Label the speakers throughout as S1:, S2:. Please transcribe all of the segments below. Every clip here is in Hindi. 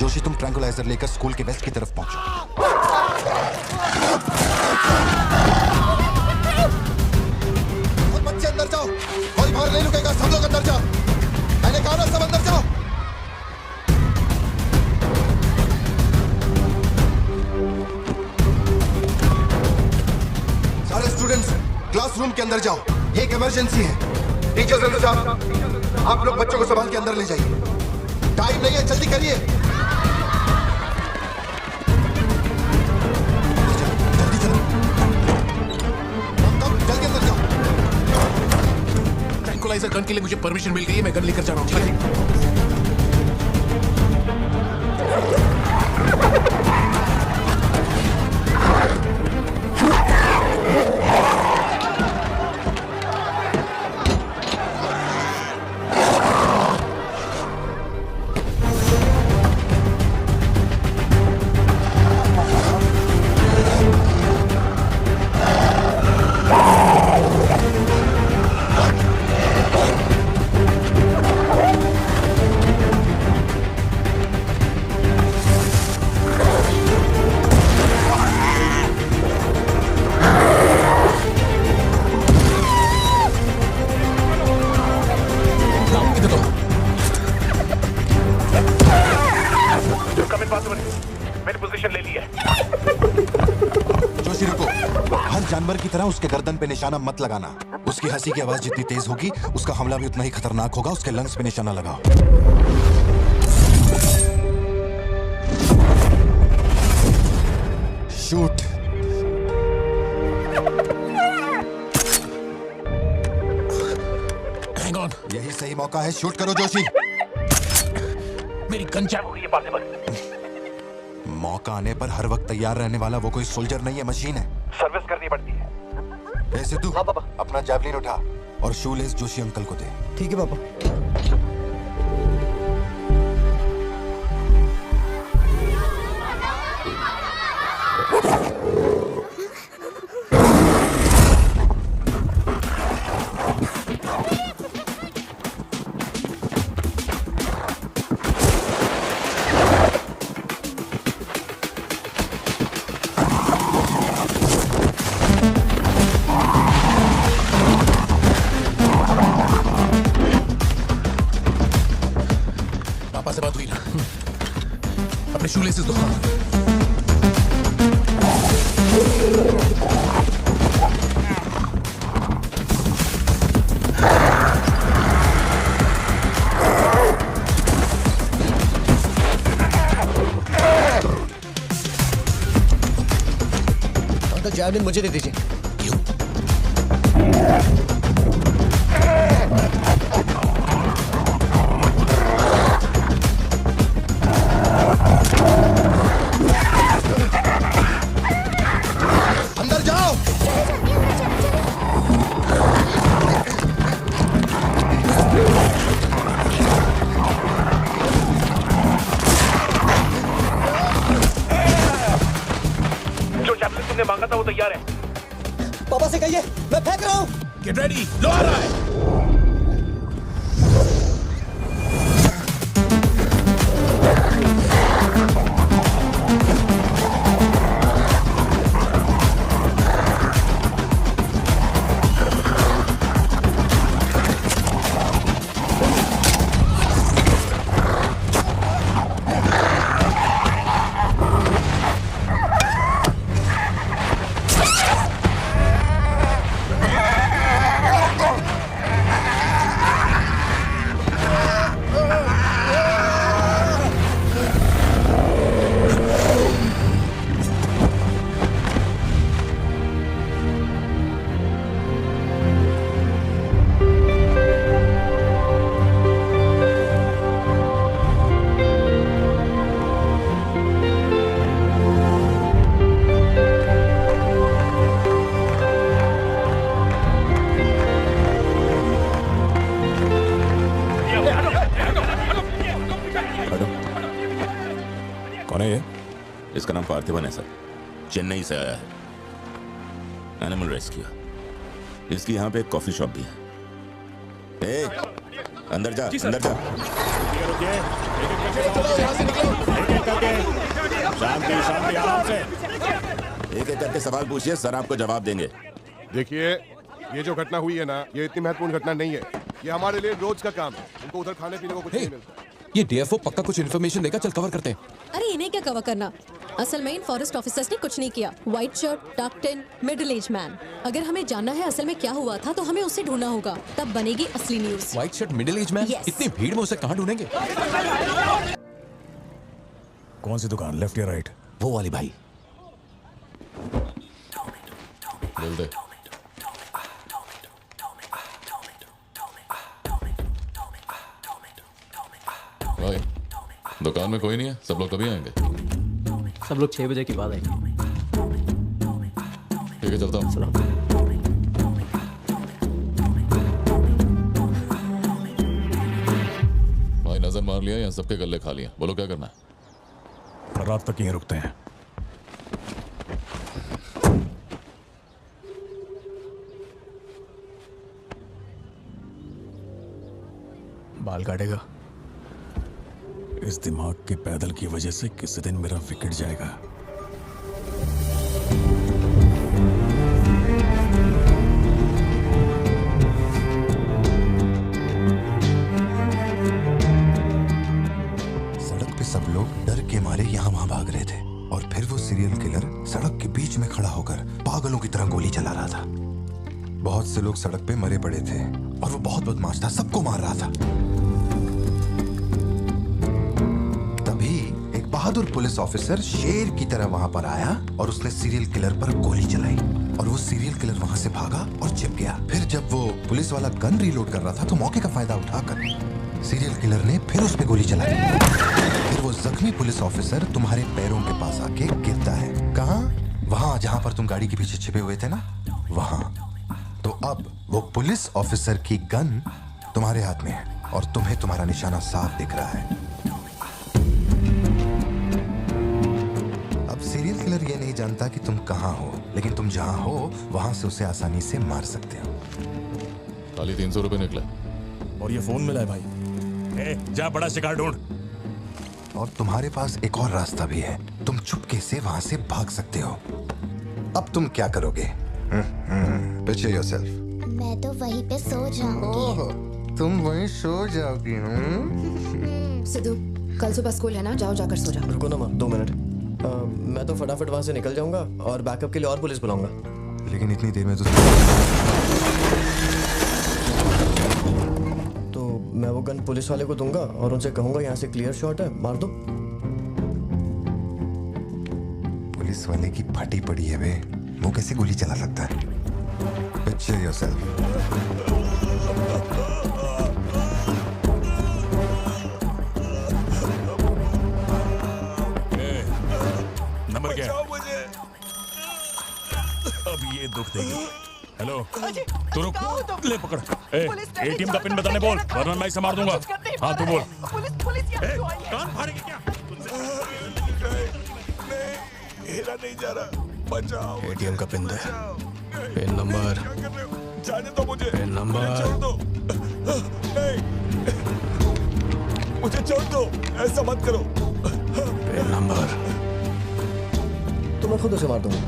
S1: जोशी तुम ट्रैंकुलाइजर लेकर स्कूल के वेस्ट की तरफ पहुंचो। बच्चे अंदर जाओ, कोई बाहर नहीं रुकेगा, सब लोग अंदर जाओ। मैंने कहा ना, सब अंदर जाओ। सारे स्टूडेंट्स क्लासरूम के अंदर जाओ, ये एक इमरजेंसी है। टीचर्स अंदर जाओ, आप लोग बच्चों को संभाल के अंदर ले जाइए। टाइम नहीं है, जल्दी करिए। जल्दी चलो, जल्दी अंदर जाओ।
S2: ट्रैंकुलाइजर गन के लिए मुझे परमिशन मिल गई है, मैं गन लेकर जा रहा हूँ। ठीक है?
S3: मैंने पोजीशन ले ली है।
S1: जोशी रुको, हर जानवर की तरह उसके गर्दन पे निशाना मत लगाना। उसकी हंसी की आवाज जितनी तेज होगी, उसका हमला भी उतना ही खतरनाक होगा। उसके लंग्स पे निशाना लगाओ। शूट।
S2: हैंग ऑन,
S1: यही सही मौका है, शूट करो जोशी।
S2: मेरी गन जैम हो रही है पार्थिबन।
S1: मौका आने पर हर वक्त तैयार रहने वाला वो कोई सोल्जर नहीं है, मशीन है।
S3: सर्विस करनी पड़ती है।
S1: ऐसे तू
S4: हाँ पापा।
S1: अपना जैवलिन उठा और शूलेस जोशी अंकल को दे।
S4: ठीक है पापा।
S2: पापा से बात हुई ना? अपने शूलेसेस दो।
S4: अंकल जैवलिन मुझे दे दीजिए।
S2: क्यों?
S1: अंदर जाओ।
S3: जो जैवलिन तुमने मांगा था वो तैयार है।
S4: पापा से कहिए मैं फेंक रहा हूँ।
S2: गेट रेडी, लो आ रहा है।
S5: कौन है ये?
S6: इसका नाम पार्थिबन है सर, चेन्नई से आया है। Animal rescue. इसकी यहाँ पे एक कॉफी शॉप भी है। ए, अंदर जा, अंदर जा।
S5: रुकिए, रुकिए। एक-एक करके भाई आराम से।
S6: एक एक करके सवाल पूछिए, सर आपको जवाब देंगे।
S7: देखिए, ये जो घटना हुई है ना, ये इतनी महत्वपूर्ण घटना नहीं है। ये हमारे लिए रोज का काम है। उनको उधर खाने पीने को कुछ नहीं मिलता।
S2: ये डीएफओ पक्का कुछ इन्फॉर्मेशन देगा, चल कवर करते हैं।
S8: अरे इन्हें क्या कवर करना, असल में इन फॉरेस्ट ऑफिसर्स ने कुछ नहीं किया। व्हाइट शर्ट, टक्ड इन, मिडिल एज मैन। अगर हमें जानना है असल में क्या हुआ था तो हमें उसे ढूंढना होगा, तब बनेगी असली news.
S2: White shirt, middle age man,
S8: Yes.
S2: इतनी भीड़ में उसे कहाँ ढूंढेंगे?
S5: कौन सी दुकान, लेफ्ट या राइट?
S2: वो वाली भाई।
S9: बोल दे। भाई दुकान में कोई नहीं है, सब लोग कभी आएंगे?
S10: सब लोग 6 बजे के बाद आएंगे।
S9: ठीक है, चलता हूँ। भाई नजर मार लिया या सबके गल्ले खा लिया? बोलो क्या करना है?
S5: रात तक यहीं रुकते हैं।
S2: बाल काटेगा।
S5: इस दिमाग के पैदल की वजह से किसी दिन मेरा विकेट जाएगा।
S1: सड़क पे सब लोग डर के मारे यहाँ वहाँ भाग रहे थे और फिर वो सीरियल किलर सड़क के बीच में खड़ा होकर पागलों की तरह गोली चला रहा था। बहुत से लोग सड़क पे मरे पड़े थे और वो बहुत बदमाश था, सबको मार रहा था। तभी एक बहादुर पुलिस ऑफिसर शेर की तरह वहां पर आया और उसने सीरियल किलर पर गोली चलाई और वो सीरियल किलर वहां से भागा और छिप गया। फिर जब वो पुलिस वाला गन रीलोड कर रहा था तो मौके का फायदा उठाकर सीरियल किलर ने फिर उस पे गोली चलाई। फिर वो जख्मी पुलिस ऑफिसर तुम्हारे पैरों के पास आके गिरता है। कहाँ? वहां जहां पर तुम गाड़ी के पीछे छिपे हुए थे ना, वहां। तो अब वो पुलिस ऑफिसर की गन तुम्हारे हाथ में है और तुम्हें तुम्हारा निशाना साफ दिख रहा है। अब सीरियल किलर ये नहीं जानता कि तुम कहां हो, लेकिन तुम जहां हो वहां से उसे आसानी से मार सकते हो।
S9: खाली 300 रुपए निकले
S5: और ये फोन मिला है भाई। जा बड़ा शिकार ढूंढ।
S1: और तुम्हारे पास एक और रास्ता भी है, तुम चुपके से वहां से भाग सकते हो। अब तुम क्या करोगे? Picture yourself.
S11: मैं तो वहीं पे सो जाऊंगी।
S1: तुम वहीं सो जाओगी?
S8: सिद्धू, कल सुबह स्कूल है ना, जाओ जाकर सो जाओ।
S4: रुको ना माँ, 2 मिनट। मैं तो फटाफट वहां से निकल जाऊंगा और बैकअप के लिए और पुलिस बुलाऊंगा।
S1: लेकिन इतनी देर में
S4: तो मैं वो गन पुलिस वाले को दूंगा और उनसे कहूंगा यहाँ से क्लियर शॉट है, मार दो।
S1: पुलिस वाले की फटी पड़ी है बे, वो कैसे गोली चला सकता है? Picture yourself.
S5: नंबर क्या है? अब ये दुख देगी। हेलो, तू रुक, ले पकड़। एटीएम का पिन बताने बोल, वरना मैं इसे मार दूंगा। हाँ तू बोल। कान फाड़ेगी क्या?
S7: मेरा नहीं जा रहा, बचाओ।
S2: एटीएम का पिन दे। Pin number.
S7: जाने दो मुझे।
S2: Pin number.
S7: छोड़ दो। नहीं, मुझे छोड़ दो, ऐसा मत करो।
S2: Pin number.
S4: तो मैं खुद उसे मार दूंगा।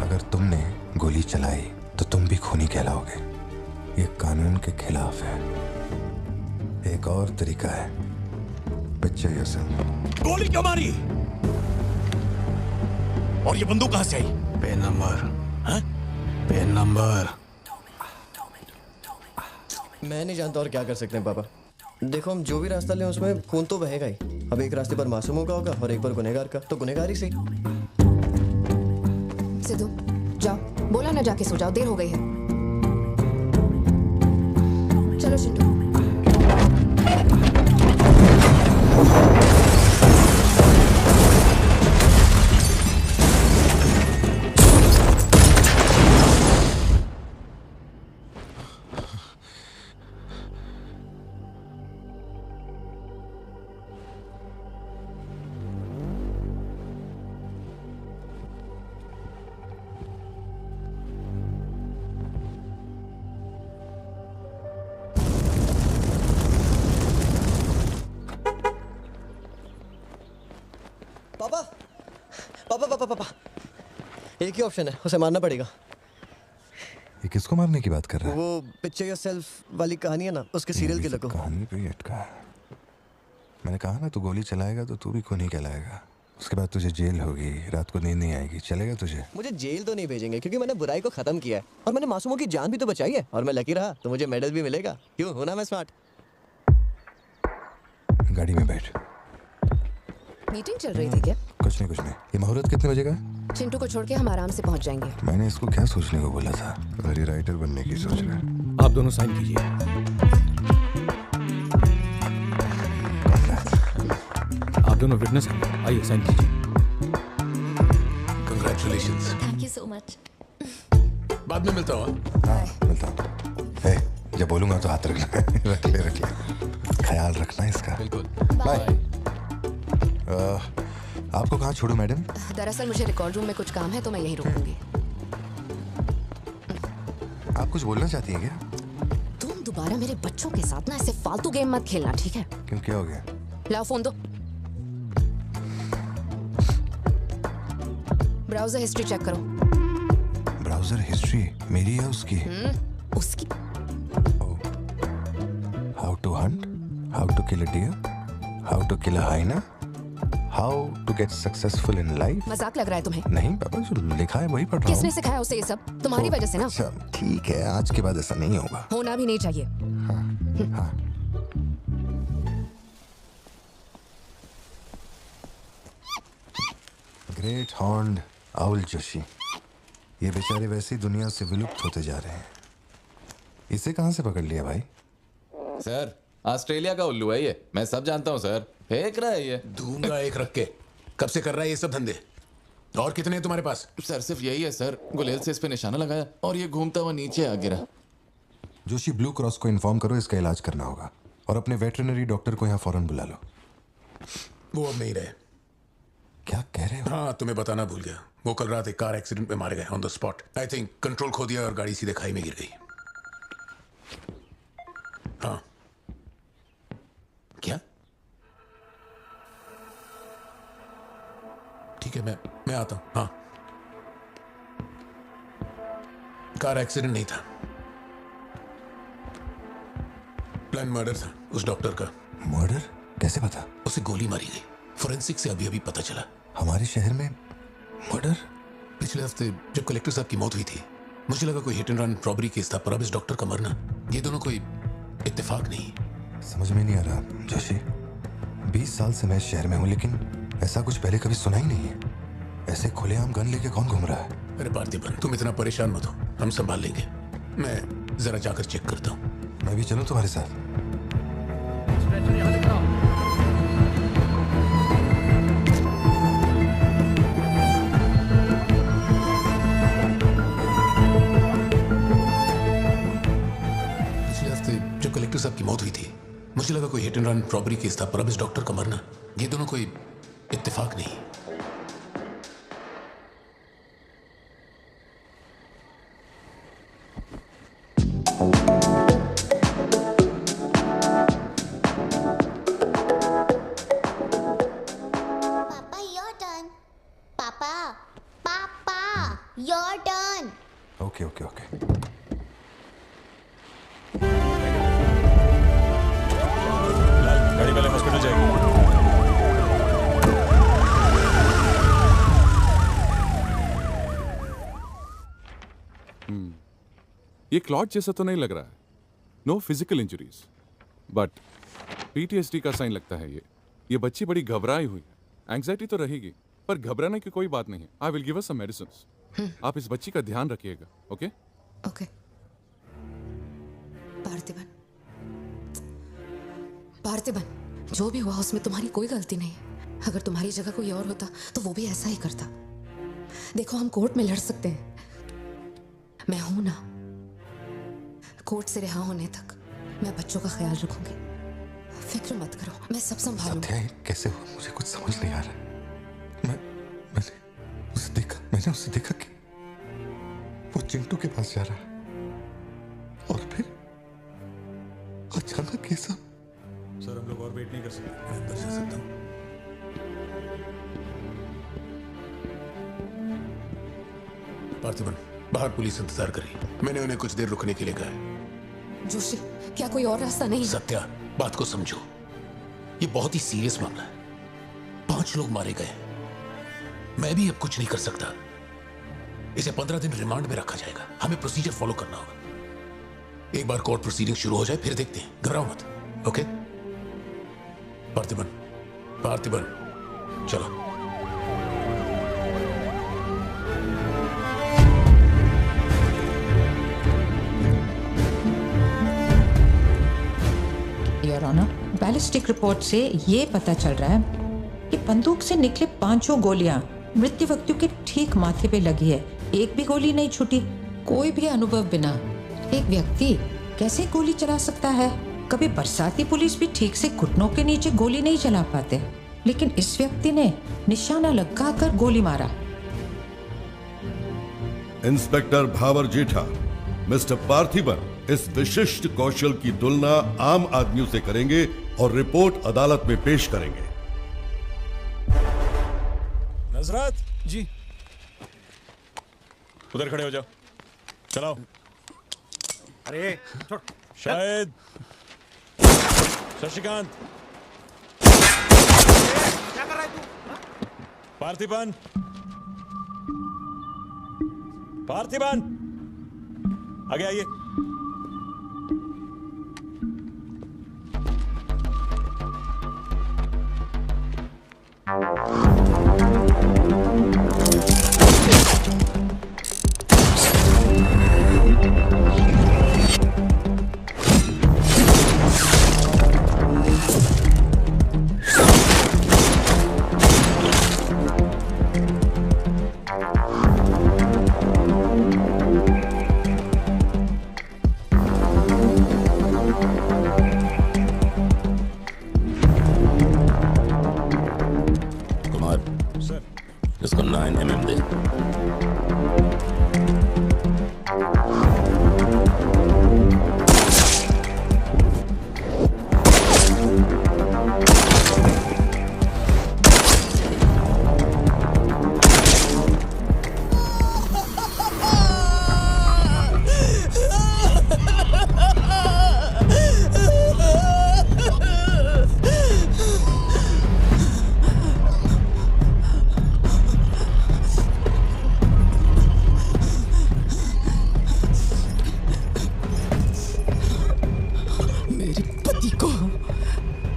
S1: अगर तुमने गोली चलाई तो तुम भी खूनी कहलाओगे। ये कानून के खिलाफ है। एक और तरीका है। Picture yourself.
S5: गोली क्यों मारी? और ये बंदूक कहां से आई?
S2: Pin number.
S5: हाँ?
S2: Pin number.
S4: मैं नहीं जानता और क्या कर सकते हैं पापा। देखो, हम जो भी रास्ता लें उसमें खून तो बहेगा ही। अब एक रास्ते पर मासूमों का होगा और एक पर गुनहगार का, तो गुनहगार ही सही।
S8: सिद्धू, जाओ, बोला ना जाके सो जाओ, देर हो गई है। चलो चिंटू।
S4: पापा एक ही ऑप्शन है, उसे मारना पड़ेगा।
S1: ये किसको मारने की बात कर रहा है?
S4: वो पिक्चर योरसेल्फ वाली कहानी है ना, उसके सीरियल किलर को।
S1: कहानी पे ही अटका है। मैंने कहा ना तू गोली चलाएगा तो तू भी खून ही कहलाएगा। उसके बाद तुझे जेल होगी, रात को नींद नहीं आएगी। चलेगा तुझे?
S4: मुझे जेल तो नहीं भेजेंगे क्योंकि मैंने बुराई को खत्म किया है और मैंने मासूमों की जान भी तो बचाई है और मैं लकी रहा तो मुझे मेडल भी मिलेगा। क्यों, होना मैं स्मार्ट।
S1: गाड़ी में बैठ।
S12: मीटिंग चल रही थी क्या?
S1: कुछ नहीं। ये मुहूर्त कितने बजे का?
S12: चिंटू को छोड़ के हम आराम से पहुंच जाएंगे।
S1: मैंने इसको क्या सोचने को बोला था? अगर ये राइटर बनने की सोच रहा है।
S2: आप दोनों साइन कीजिए। आप दोनों विटनेस हैं, आइए साइन कीजिए।
S5: Congratulations.
S11: Thank you so much.
S5: बाद में मिलता हूँ।
S1: हाँ मिलता हूँ। जब बोलूंगा तो हाथ रखना। रख ले। ख्याल रखना इसका।
S2: बिल्कुल।
S1: बाय। आपको कहाँ छोड़ूं मैडम?
S12: दरअसल मुझे रिकॉर्ड रूम में कुछ काम है तो मैं यहीं रुकूंगी।
S1: आप कुछ बोलना चाहती हैं क्या?
S12: तुम दोबारा मेरे बच्चों के साथ ना ऐसे फालतू गेम मत खेलना, ठीक है?
S1: क्यों, क्या हो गया?
S12: लाओ फोन दो। ब्राउजर हिस्ट्री चेक करो।
S1: ब्राउजर हिस्ट्री मेरी या उसकी?
S12: उसकी।
S1: How to hunt, how to kill a deer, how to kill a hyena, how to get successful in life.
S12: मजाक लग रहा है तुम्हें?
S1: नहीं पापा, जो लिखा है वही पढ़ रहा हूँ।
S12: किसने सिखाया उसे ये सब? तुम्हारी वजह से ना।
S1: अच्छा ठीक है, आज के बाद ऐसा नहीं होगा।
S12: होना भी नहीं चाहिए।
S1: हाँ। ग्रेट हॉर्न्ड आउल जोशी, ये बेचारे वैसे ही दुनिया से विलुप्त होते जा रहे हैं। इसे कहाँ से पकड़ लिया भाई?
S9: सर ऑस्ट्रेलिया का उल्लू है ये, मैं सब जानता हूँ सर। फेंक रहा है ये।
S2: दूंगा एक रख के। कब से कर रहा है ये सब धंधे? और कितने हैं तुम्हारे पास?
S9: सर सिर्फ यही है सर, गुलेल से इस पे निशाना लगाया और ये घूमता हुआ नीचे आ गिरा।
S1: जोशी, ब्लू क्रॉस को इन्फॉर्म करो, इसका इलाज करना होगा और अपने वेटरनरी डॉक्टर को यहाँ फौरन बुला लो।
S2: वो अब नहीं रहे।
S1: क्या कह रहे हो?
S2: हाँ तुम्हें बताना भूल गया, वो कल रात एक कार एक्सीडेंट में मारे गए on the spot. I think control खो दिया और गाड़ी सीधे खाई में गिर गई। हाँ। क्या? ठीक है, मैं आता हूं। हाँ, कार एक्सीडेंट नहीं था, प्लान मर्डर था उस डॉक्टर का।
S1: मर्डर? कैसे पता?
S2: उसे गोली मारी गई, फोरेंसिक से अभी अभी पता चला।
S1: हमारे शहर में मर्डर?
S2: पिछले हफ्ते जब कलेक्टर साहब की मौत हुई थी मुझे लगा कोई hit and run robbery case था, पर अब इस डॉक्टर का मरना, ये दोनों कोई इत्तेफाक नहीं।
S1: समझ में नहीं आ रहा जोशी। 20 साल से मैं इस शहर में हूँ लेकिन ऐसा कुछ पहले कभी सुना ही नहीं है। ऐसे खुलेआम गन लेके कौन घूम रहा है?
S2: अरे पार्थिबन, तुम इतना परेशान मत हो, हम संभाल लेंगे। मैं जरा जाकर चेक करता हूँ।
S1: मैं भी चलूं तुम्हारे साथ?
S2: पिछले हफ्ते जब कलेक्टर साहब की मौत हुई थी मुझे लगा कोई hit and run robbery case था, पर अब इस डॉक्टर का मरना, ये दोनों कोई इत्तेफाक नहीं।
S11: पापा योर टर्न। पापा पापा your turn.
S1: Okay okay okay.
S5: गाड़ी पहले हॉस्पिटल जाएगी।
S13: ये क्लॉट जैसा तो नहीं लग रहा है। No physical injuries, but PTSD का साइन लगता है ये बच्ची बड़ी घबराई हुई है। एंग्जाइटी तो रहेगी पर घबराने की कोई बात नहीं है। I will give her some medicines. आप इस बच्ची का ध्यान रखिएगा। Okay
S12: okay. पार्थिबन, पार्थिबन, जो भी हुआ उसमें तुम्हारी कोई गलती नहीं है। अगर तुम्हारी जगह कोई और होता तो वो भी ऐसा ही करता। देखो हम कोर्ट में लड़ सकते हैं, मैं हूं ना। कोर्ट से रिहा होने तक मैं बच्चों का ख्याल रखूंगी, फिक्र मत करो, मैं सब संभालूंगी।
S1: कैसे हुआ मुझे कुछ समझ नहीं आ रहा। मैंने उसे देखा कि वो चिंटू के पास जा रहा है और फिर अचानक ये सब।
S5: सर हम लोग और वेट नहीं कर सकते, मैं अंदर जा सकता हूँ।
S2: पार्थिबन, बाहर पुलिस इंतजार कर रही है। मैंने उन्हें कुछ देर रुकने के लिए कहा है।
S12: जोशी, क्या कोई और रास्ता नहीं?
S2: सत्या, बात को समझो। ये बहुत ही सीरियस मामला है। 5 लोग मारे गए। मैं भी अब कुछ नहीं कर सकता। इसे 15 दिन रिमांड में रखा जाएगा। हमें प्रोसीजर फॉलो करना होगा। एक बार कोर्ट प्रोसीडिंग शुरू हो जाए फिर देखते हैं। घबराओ मत, ओके? पार्थिबन, पार्थिबन, चलो।
S14: योर ऑनर, बैलिस्टिक रिपोर्ट से ये पता चल रहा है कि बंदूक से निकले 5 गोलियां मृत्यु व्यक्ति के ठीक माथे पे लगी है। एक भी गोली नहीं छूटी। कोई भी अनुभव बिना एक व्यक्ति कैसे गोली चला सकता है? कभी बरसाती पुलिस भी ठीक से घुटनों के नीचे गोली नहीं चला पाते, लेकिन इस व्यक्ति ने निशाना लगाकर गोली मारा।
S15: इंस्पेक्टर भावर जेठा, मिस्टर पार्थिबन इस विशिष्ट कौशल की तुलना आम आदमियों से करेंगे और रिपोर्ट अदालत में पेश करेंगे।
S5: नजरत जी, उधर खड़े हो जाओ। चलाओ।
S3: अरे छोड़।
S5: शायद शशिकांत,
S3: क्या कर रहा है तू?
S5: पार्थिबन, पार्थिबन, आगे आइए।
S6: इसको 9 mm दे।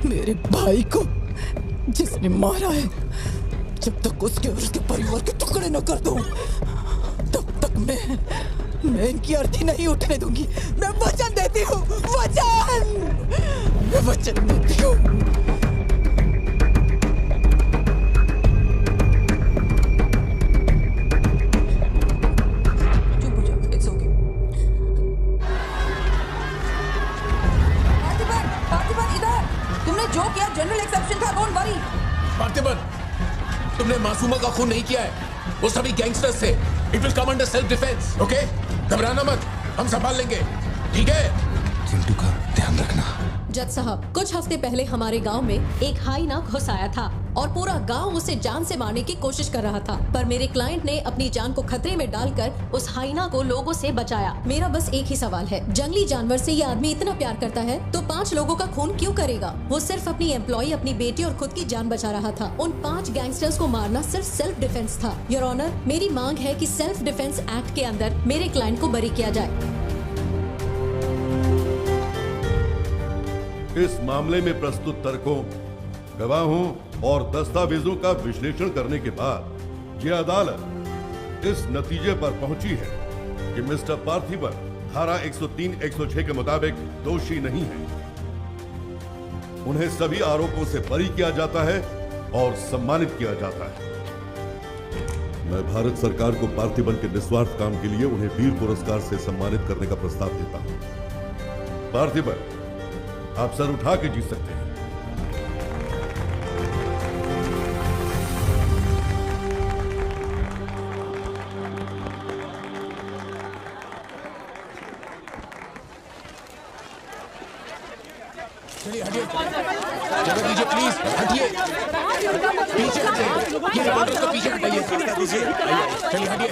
S16: मेरे भाई को जिसने मारा है, जब तक उसके और उसके परिवार के टुकड़े न कर दूं, तब तक मैं इनकी अर्थी नहीं उठने दूंगी। मैं वचन देती हूँ, मैं वचन देती हूँ।
S14: जो किया जनरल एक्सेप्शन था, डोंट वरी।
S2: पार्थिबन, तुमने मासूमा का खून नहीं किया है। वो सभी गैंगस्टर्स थे। It will come under self defence, okay? घबराना मत, हम संभाल लेंगे, ठीक है?
S1: चिंटू का ध्यान रखना।
S8: जज साहब, कुछ हफ्ते पहले हमारे गांव में एक हाइना घुस आया था और पूरा गांव उसे जान से मारने की कोशिश कर रहा था, पर मेरे क्लाइंट ने अपनी जान को खतरे में डालकर उस हाइना को लोगों से बचाया। मेरा बस एक ही सवाल है, जंगली जानवर से ये आदमी इतना प्यार करता है तो 5 लोगों का खून क्यों करेगा? वो सिर्फ अपनी एम्प्लॉय, अपनी बेटी और खुद की जान बचा रहा था। उन 5 गैंगस्टर्स को मारना सिर्फ सेल्फ डिफेंस था। योर ऑनर, मेरी मांग है कि सेल्फ डिफेंस एक्ट के अंदर मेरे क्लाइंट को बरी किया जाए।
S15: इस मामले में प्रस्तुत तर्कों, गवाहों और दस्तावेजों का विश्लेषण करने के बाद यह अदालत इस नतीजे पर पहुंची है कि मिस्टर पार्थिबन धारा 103-106 के मुताबिक दोषी नहीं है। उन्हें सभी आरोपों से बरी किया जाता है और सम्मानित किया जाता है। मैं भारत सरकार को पार्थिबन के निस्वार्थ काम के लिए उन्हें वीर पुरस्कार से सम्मानित करने का प्रस्ताव देता हूं। पार्थिबन, आप सर उठा के जीत सकते हैं।
S2: चलिए हटिए, जगह दीजिए प्लीज, हटिए, पीछे हटिए, ये रिपोर्टर को पीछे हटाइए, चलिए हटिए,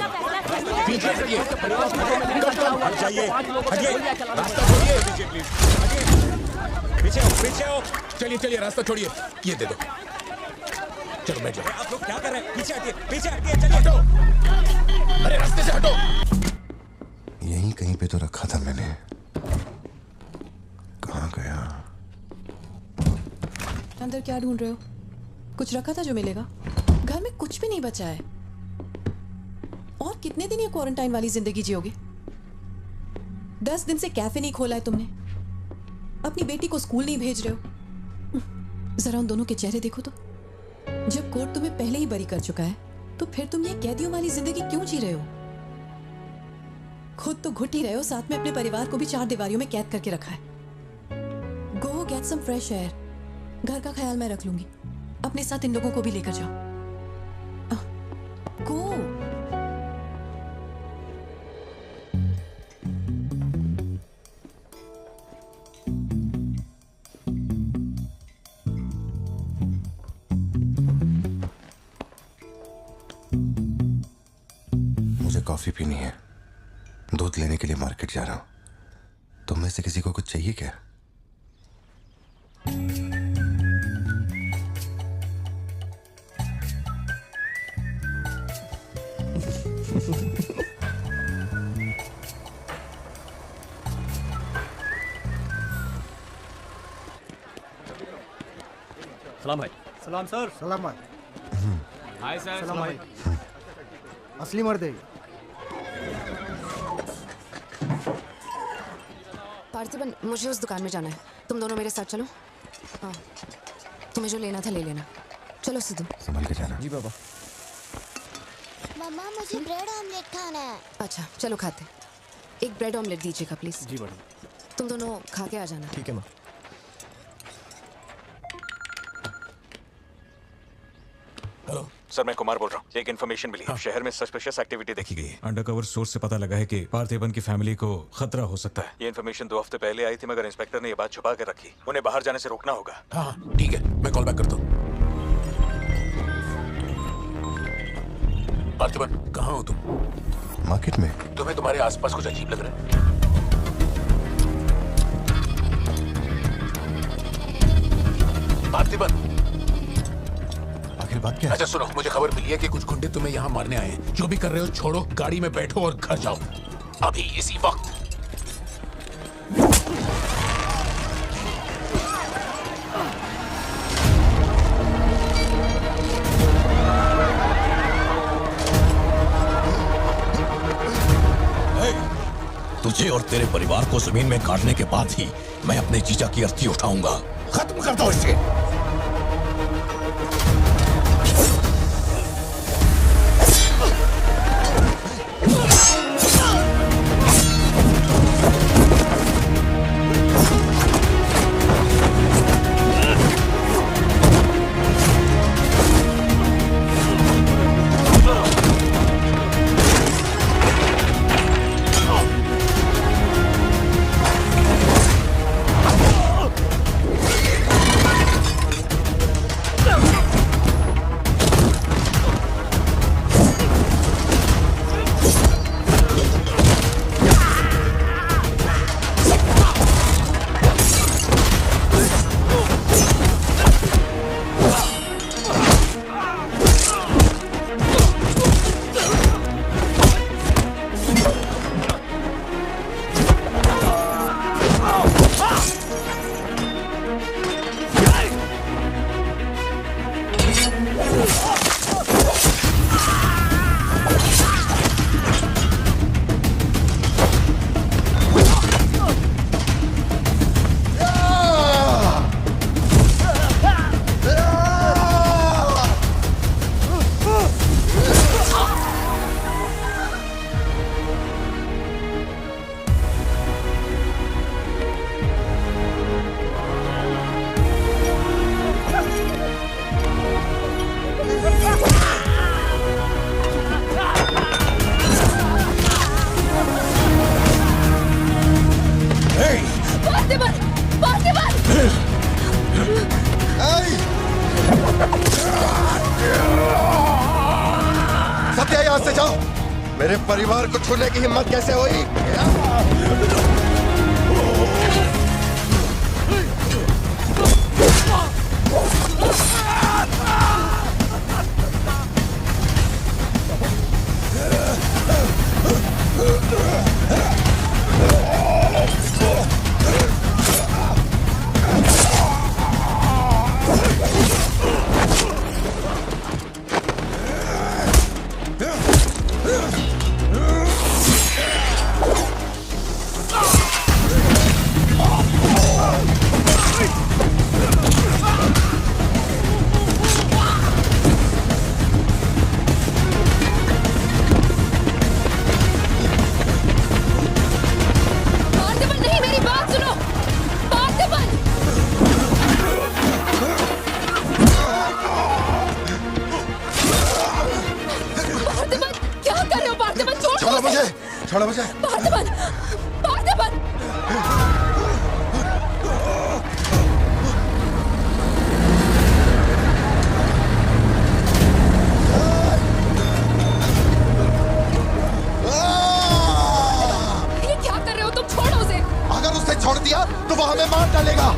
S2: पीछे हटिए।
S5: हट जाइए, हटिए, रास्ता छोड़िए, पीछे प्लीज, हटिए, पीछे आओ।
S2: चलिए चलिए, रास्ता छोड़िए, ये दे दो। चलो बैठ जाओ।
S5: आप लोग क्या कर रहे हैं? पीछे हटिए, चलिए।
S2: हटो, अरे रास्ते से हटो।
S1: यहीं कहीं पे तो रखा था मैंने, कहाँ गया?
S16: अंदर क्या ढूंढ रहे हो? कुछ रखा था जो मिलेगा? घर में कुछ भी नहीं बचा है। और कितने दिन ये क्वारंटाइन वाली जिंदगी जियोगे? 10 दिन से कैफे नहीं खोला है तुमने, अपनी बेटी को स्कूल नहीं भेज रहे हो। जरा उन दोनों के चेहरे देखो तो। जब कोर्ट तुम्हें पहले ही बरी कर चुका है तो फिर तुम ये कैदियों वाली जिंदगी क्यों जी रहे हो? खुद तो घुट ही रहे हो, साथ में अपने परिवार को भी 4 दीवारियों में कैद करके रखा है। Go get some fresh air. घर का ख्याल मैं रख लूंगी, अपने साथ इन लोगों को भी लेकर जाओ। गो।
S1: मुझे कॉफी पीनी है, दूध लेने के लिए मार्केट जा रहा हूं। तुम में से किसी को कुछ चाहिए क्या?
S10: सलाम भाई।
S3: सलाम सर। सलाम भाई।
S10: Hi sir.
S3: सलाम भाई। असली मर्द है।
S12: पार्थिबन, मुझे उस दुकान में जाना है, तुम दोनों मेरे साथ चलो। हाँ, तुम्हें जो लेना था ले लेना। चलो सिद्धू।
S1: संभल के जाना।
S4: जी बाबा।
S11: मम्मा मुझे ब्रेड ऑमलेट खाना है।
S12: अच्छा चलो खाते। एक ब्रेड ऑमलेट दीजिएगा प्लीज।
S10: जी मैडम।
S12: तुम दोनों खा के आ जाना।
S4: ठीक है माँ।
S2: हेलो
S5: सर, मैं कुमार बोल रहा हूँ। एक इन्फॉर्मेशन मिली है। शहर में सस्पिशियस एक्टिविटी देखी गई है। अंडरकवर सोर्स से पता लगा है कि पार्थिबन की फैमिली को खतरा हो सकता है। ये इन्फॉर्मेशन 2 हफ्ते पहले आई थी, मगर इंस्पेक्टर ने ये बात छुपा के रखी। उन्हें बाहर जाने से रोकना होगा।
S2: हाँ ठीक है, मैं कॉल बैक करता हूँ। पार्थिबन, कहाँ हो तुम?
S1: मार्केट में।
S2: तुम्हें तुम्हारे आसपास कुछ अजीब लग रहा है? पार्थिबन,
S1: आखिर बात क्या है?
S2: अच्छा सुनो, मुझे खबर मिली है कि कुछ गुंडे तुम्हें यहाँ मारने आए हैं। जो भी कर रहे हो छोड़ो, गाड़ी में बैठो और घर जाओ अभी इसी वक्त।
S17: तुझे और तेरे परिवार को जमीन में गाड़ने के बाद ही मैं अपने जीजा की अर्थी उठाऊंगा। खत्म कर दो इसे।
S1: सत्या, यहाँ से जाओ। मेरे परिवार को छूने की हिम्मत कैसे हुई? छोड़ो मुझे।
S12: पार्थिबन, पार्थिबन। ये क्या कर रहे हो तुम? छोड़ो उसे।
S1: अगर उसे छोड़ दिया तो वो हमें मार डालेगा।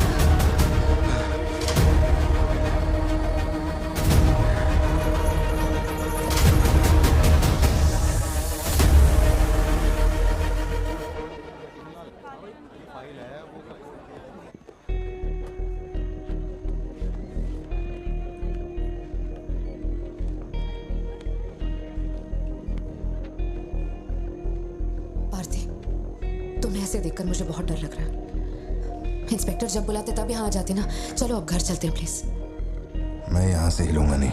S12: देखकर मुझे बहुत डर लग रहा है। इंस्पेक्टर जब बुलाते तब यहाँ आ जाते ना। चलो अब घर चलते हैं प्लीज।
S1: मैं यहाँ से हिलूंगा नहीं।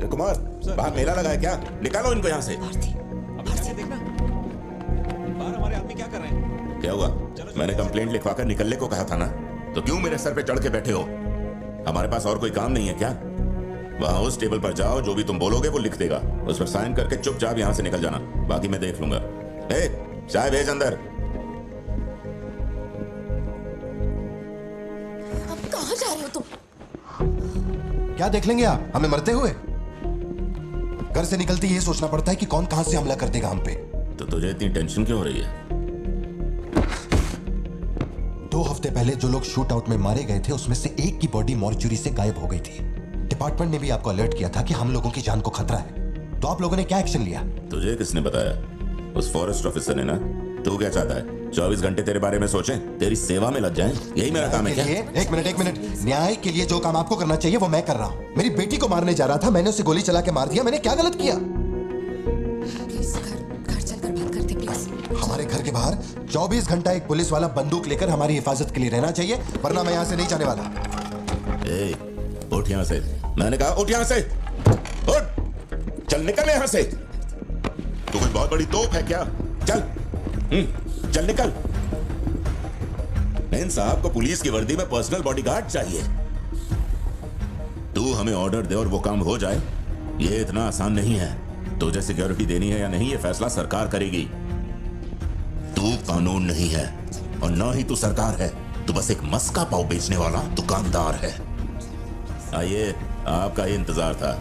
S6: कुमार, बाहर मेला लगा है क्या? निकालो इनको यहाँ से।
S5: देखना बाहर हमारे आदमी क्या कर रहे हैं?
S6: क्या हुआ? मैंने कंप्लेंट लिखवाकर निकलने को कहा था ना, तो क्यों मेरे सर पे चढ़ के बैठे हो? हमारे पास और कोई काम नहीं है क्या? वहाँ उस टेबल पर जाओ, जो भी तुम बोलोगे वो लिख देगा, उस पर साइन करके चुपचाप यहाँ से निकल जाना, बाकी मैं देख लूंगा। चाय भेज अंदर।
S12: अब कहाँ जा रहे हो तुम?
S1: क्या देख लेंगे आप हमें मरते हुए? घर से निकलते ये सोचना पड़ता है कि कौन कहां से हमला कर देगा हम पे।
S6: तो तुझे इतनी टेंशन क्यों हो रही है?
S1: 2 हफ्ते पहले जो लोग शूट आउट में मारे गए थे उसमें से एक की बॉडी मॉर्चुरी से गायब हो गई थी। डिपार्टमेंट ने भी आपको अलर्ट किया था कि हम लोगों की जान को खतरा है, तो आप लोगों ने क्या एक्शन लिया?
S6: तुझे किसने बताया? उस फॉरेस्ट ऑफिसर ने ना। तू क्या चाहता है? 24 घंटे तेरे बारे में सोचें, तेरी सेवा में लग जाएं? यही मेरा काम है क्या?
S1: एक मिनट। न्याय के लिए जो काम आपको करना चाहिए वो मैं कर रहा हूँ। मेरी बेटी को मारने जा रहा था, मैंने उसे गोली चला के मार दिया। मैंने क्या गलत किया?
S12: प्लीज घर चलकर बात करते प्लीज।
S1: हमारे घर के बाहर 24 घंटा एक पुलिस वाला बंदूक लेकर हमारी हिफाजत के लिए रहना चाहिए, वरना मैं यहाँ से नहीं जाने वाला।
S6: उठ यहाँ से। मैंने कहा उठ यहाँ से। उठ, चल निकल यहाँ से। तू कोई बहुत बड़ी तोप है क्या? चल चल निकल। इन साहब को पुलिस की वर्दी में पर्सनल बॉडीगार्ड चाहिए। तू हमें ऑर्डर दे और वो काम हो जाए, ये इतना आसान नहीं है। तुझे सिक्योरिटी देनी है या नहीं, ये फैसला सरकार करेगी। तू कानून नहीं है और ना ही तू सरकार है। तू बस एक मस्का पाव बेचने वाला दुकानदार है। आइए, आपका ही इंतजार था।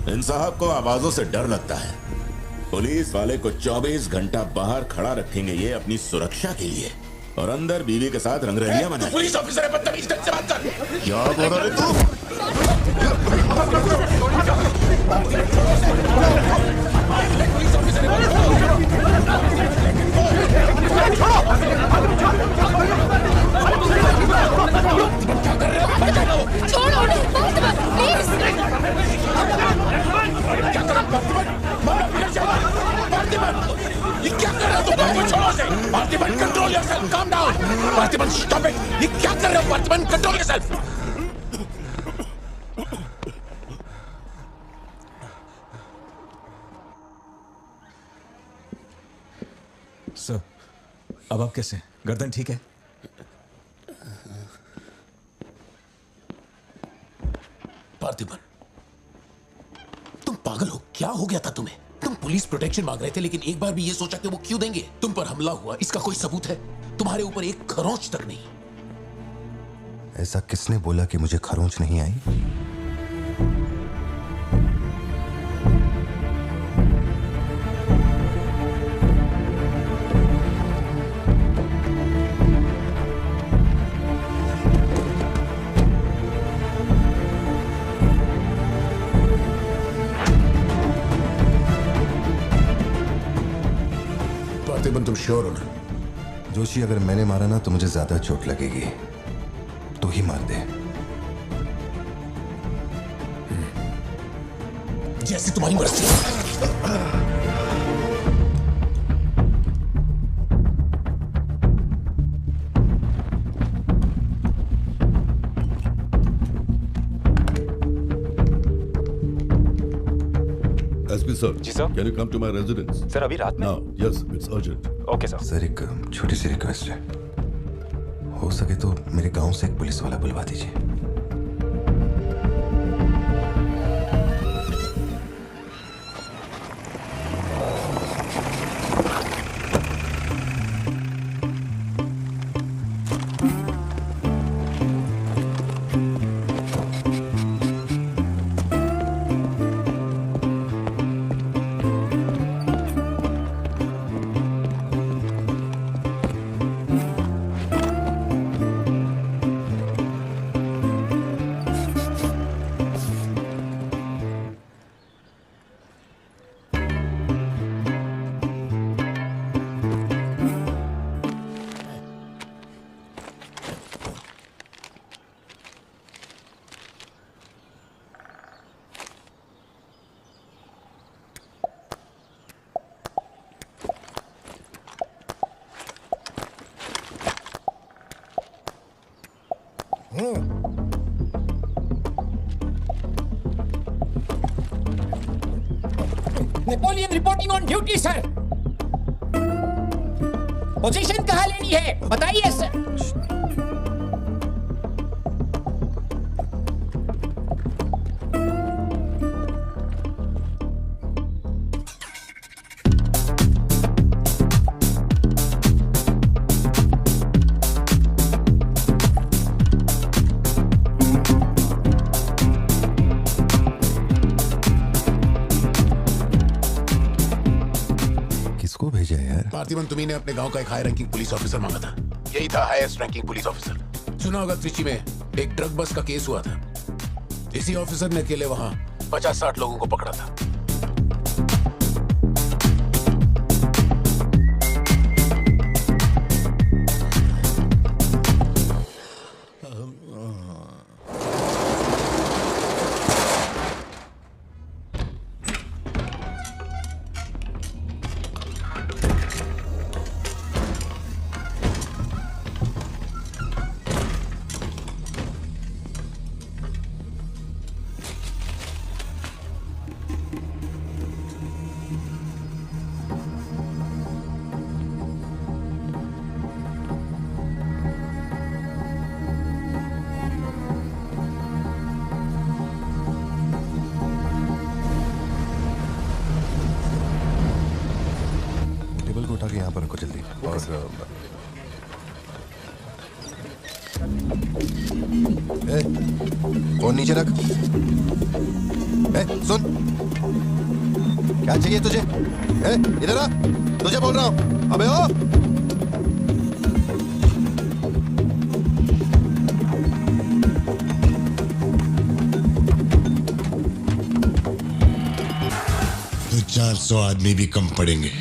S6: इन साहब को आवाजों से डर लगता है। पुलिस वाले को 24 घंटा बाहर खड़ा रखेंगे ये अपनी सुरक्षा के लिए, और अंदर बीवी के साथ रंगरलियां मनाएंगे।
S2: पुलिस ऑफिसर है, बदतमीज ढंग से बात कर।
S6: क्या बोल रहे तू?
S12: छोड़ो उन्हें, प्लीज।
S2: ये क्या कर रहे हो तुम? छोड़ो उसे। Parthiban, control yourself, calm down. Parthiban, stop it. ये क्या कर रहे हो पार्थिबन? Control yourself.
S5: सर, अब आप कैसे? गर्दन ठीक है?
S2: पार्थिबन, तुम पागल हो? क्या हो गया था तुम्हें? तुम पुलिस प्रोटेक्शन मांग रहे थे, लेकिन एक बार भी ये सोचा कि वो क्यों देंगे? तुम पर हमला हुआ, इसका कोई सबूत है? तुम्हारे ऊपर एक खरोंच तक नहीं।
S1: ऐसा किसने बोला कि मुझे खरोंच नहीं आई?
S17: श्योर हो ना?
S1: जोशी, अगर मैंने मारा ना तो मुझे ज्यादा चोट लगेगी, तो ही मार दे।
S17: जैसे तुम्हारी मर्जी।
S15: SP sir.
S18: जी sir.
S15: Can you come to my residence?
S18: Sir अभी रात में?
S15: Now yes, it's urgent.
S18: Okay sir.
S1: Sir एक छोटी सी रिक्वेस्ट है, हो सके तो मेरे गांव से एक पुलिस वाला बुलवा दीजिए।
S19: Napoleon reporting on duty sir. Position कहाँ लेनी है बताइए सर।
S1: किसको भेजा है यार?
S2: पार्थिवन, तुम्ही ने अपने गांव का एक हाई रैंकिंग पुलिस ऑफिसर मांगा था। यही था हाईएस्ट रैंकिंग पुलिस ऑफिसर। सुना होगा त्रिची में एक ड्रग बस का केस हुआ था। इसी ऑफिसर ने अकेले वहां 50-60 लोगों को पकड़ा था। उठा के यहाँ पर रखो जल्दी। और फोन नीचे रख। सुन, क्या चाहिए तुझे? इधर आ, तुझे बोल रहा हूँ। अबे ओ,
S17: तो 400 आदमी भी कम पड़ेंगे।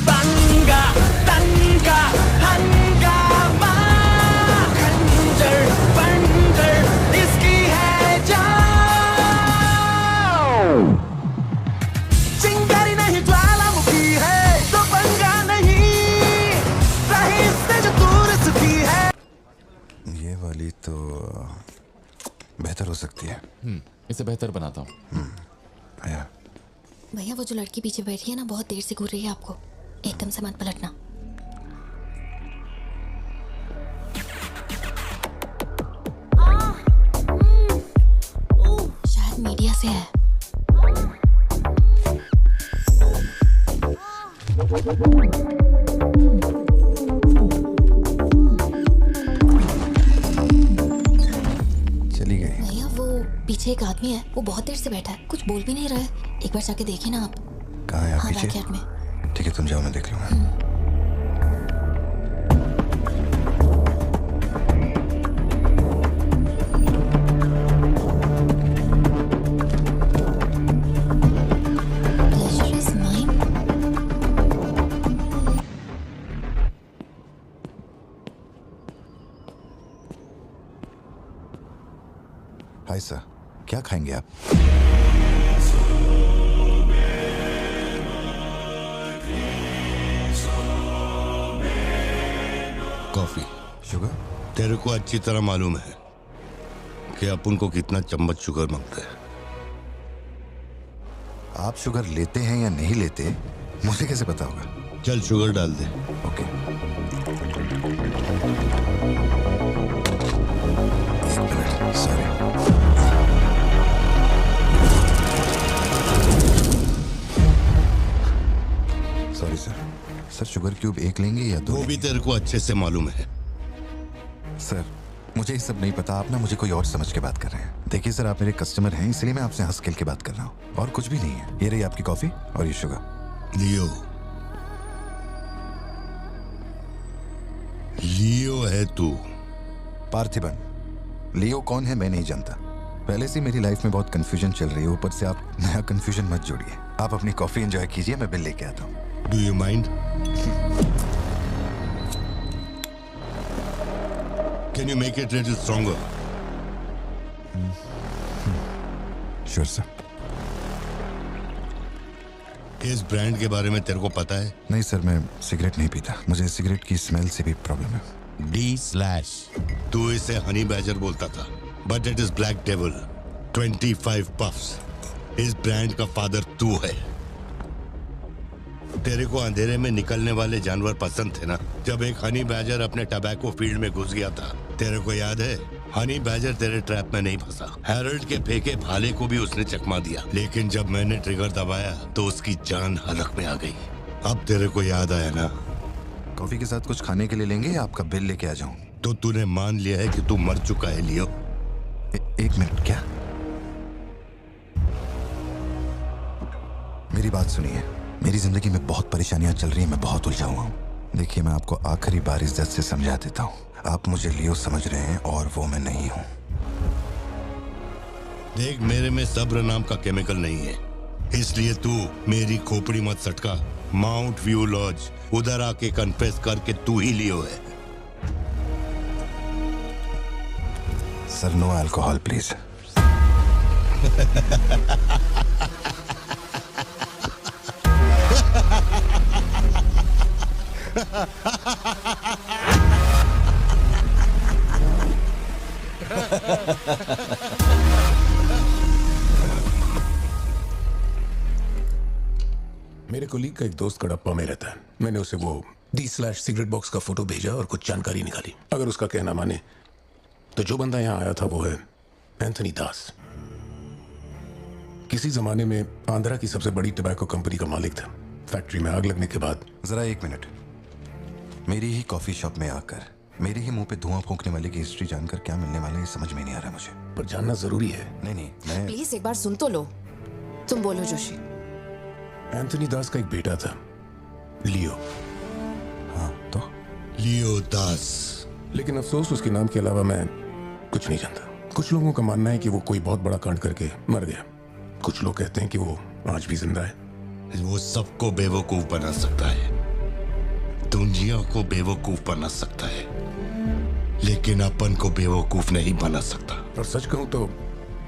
S19: तंगा तंगा हंगामा, खंजर बंदर इसकी है जान। चिंगारी नहीं ज्वालामुखी है तो पंगा नहीं, रही से जो दूर सुखी है।
S1: ये वाली तो बेहतर हो सकती है।
S9: इसे बेहतर बनाता हूँ।
S1: आया।
S11: भैया वो जो लड़की पीछे बैठी है ना, बहुत देर से घूर रही है आपको, एकदम से मत पलटना। शायद मीडिया से है।
S1: चली गई।
S11: भैया वो पीछे एक आदमी है, वो बहुत देर से बैठा है, कुछ बोल भी नहीं रहा है। एक बार जाके देखिए ना आप।
S1: कहाँ है आप?
S11: हाँ,
S1: पीछे?
S11: बैकयार्ड में।
S1: ठीक है, तुम जाओ, मैं देख लूंगा। हाय सर, क्या खाएंगे आप?
S15: कॉफी।
S1: शुगर?
S15: तेरे को अच्छी तरह मालूम है कि अपन को कितना चम्मच शुगर मांगते हैं।
S1: आप शुगर लेते हैं या नहीं लेते मुझे कैसे पता होगा?
S15: चल शुगर डाल दे।
S1: ओके। एक minute, sorry. Sorry sir. Sir sugar cube एक लेंगे या दो?
S15: वो भी तेरे को अच्छे से मालूम है।
S1: सर मुझे ये सब नहीं पता, आप ना मुझे कोई और समझ के बात कर रहे हैं। देखिए सर, आप मेरे कस्टमर हैं, इसलिए मैं आपसे हंस खेल के बात कर रहा हूँ, और कुछ भी नहीं है। ये रही आपकी कॉफी और ये शुगर।
S15: लियो, लियो है तू?
S1: पार्थिबन। लियो कौन है मैं नहीं जानता। पहले से मेरी लाइफ में बहुत कंफ्यूजन चल रही है, ऊपर से आप नया कंफ्यूजन मत जोड़िए। आप अपनी कॉफी एंजॉय कीजिए, मैं बिल लेके आता हूँ।
S15: Do you mind? Can you make it a little stronger?
S1: Sure, sir.
S15: इस ब्रांड के बारे में तेरे को पता है?
S1: नहीं सर, मैं सिगरेट नहीं पीता। मुझे सिगरेट की स्मेल से भी प्रॉब्लम है।
S15: D/। तू इसे हनी बैजर बोलता था, but it is black devil. 25 puffs. इस ब्रांड का फादर तू है। तेरे को अंधेरे में निकलने वाले जानवर पसंद थे ना? जब एक हनी बैजर अपने टबैको फील्ड में घुस गया था, तेरे को याद है? हनी बैजर तेरे ट्रैप में नहीं फंसा। हैरोल्ड के फेंके भाले को भी उसने चकमा दिया, लेकिन जब मैंने ट्रिगर दबाया तो उसकी जान हलक में आ गई। अब तेरे को याद आया ना?
S1: कॉफी के साथ कुछ खाने के लिए लेंगे या आपका बिल लेके आ जाऊं?
S15: तो तूने मान लिया है कि तू मर चुका है लियो?
S1: एक मिनट, क्या? मेरी बात सुनिए। मेरी जिंदगी में बहुत परेशानियां चल रही हैं, मैं बहुत उलझा हुआ हूँ। देखिए, मैं आपको आखिरी बार इज्जत से समझा देता हूँ, आप मुझे लियो समझ रहे हैं और वो मैं नहीं हूँ।
S15: देख, मेरे में सब्र नाम का केमिकल नहीं है, इसलिए तू मेरी खोपड़ी मत सटका। माउंट व्यू लॉज, उधर आके कन्फेस कर के तू ही लियो है।
S1: Sir, no alcohol please.
S2: मेरे कोलीग का एक दोस्त कडप्पा में रहता है। मैंने उसे वो D/सिगरेट बॉक्स का फोटो भेजा और कुछ जानकारी निकाली। अगर उसका कहना माने तो जो बंदा यहाँ आया था वो है एंथनी दास। किसी जमाने में आंध्रा की सबसे बड़ी टबैको कंपनी का मालिक था। फैक्ट्री में आग लगने के बाद।
S1: जरा एक मिनट, मेरी ही कॉफी शॉप में आकर मेरे ही मुंह पे धुआं फूंकने वाले की हिस्ट्री जानकर क्या मिलने वाला है, ये समझ में नहीं आ रहा मुझे।
S2: पर जानना जरूरी है।
S1: नहीं, मैं
S12: प्लीज एक बार सुन तो लो। तुम बोलो जोशी।
S2: एंथनी दास का एक बेटा था, लियो।
S1: हाँ, तो
S2: लियो दास। लेकिन अफसोस, उसके नाम के अलावा मैं कुछ नहीं जानता। कुछ लोगों का मानना है कि वो कोई बहुत बड़ा कांड करके मर गया। कुछ लोग कहते हैं कि वो आज भी जिंदा है।
S15: वो सबको बेवकूफ बना सकता है, दुनिया को बेवकूफ बना सकता है, लेकिन अपन को बेवकूफ नहीं बना सकता।
S2: और सच कहूं तो